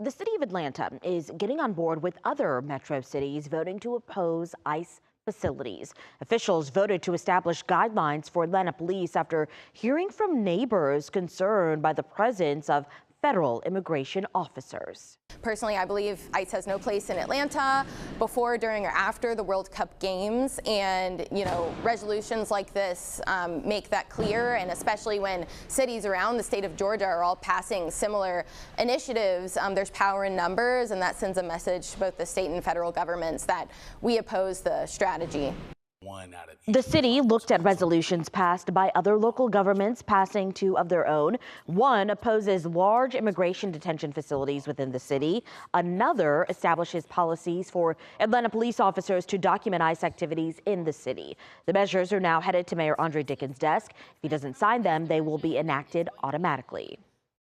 The city of Atlanta is getting on board with other metro cities voting to oppose ICE facilities. Officials voted to establish guidelines for Atlanta police after hearing from neighbors concerned by the presence of federal immigration officers. Personally, I believe ICE has no place in Atlanta before, during, or after the World Cup games. And, resolutions like this make that clear. And especially when cities around the state of Georgia are all passing similar initiatives, there's power in numbers. And that sends a message to both the state and federal governments that we oppose the strategy. The city looked at resolutions passed by other local governments, passing two of their own. One opposes large immigration detention facilities within the city. Another establishes policies for Atlanta police officers to document ICE activities in the city. The measures are now headed to Mayor Andre Dickens' desk. If he doesn't sign them, they will be enacted automatically.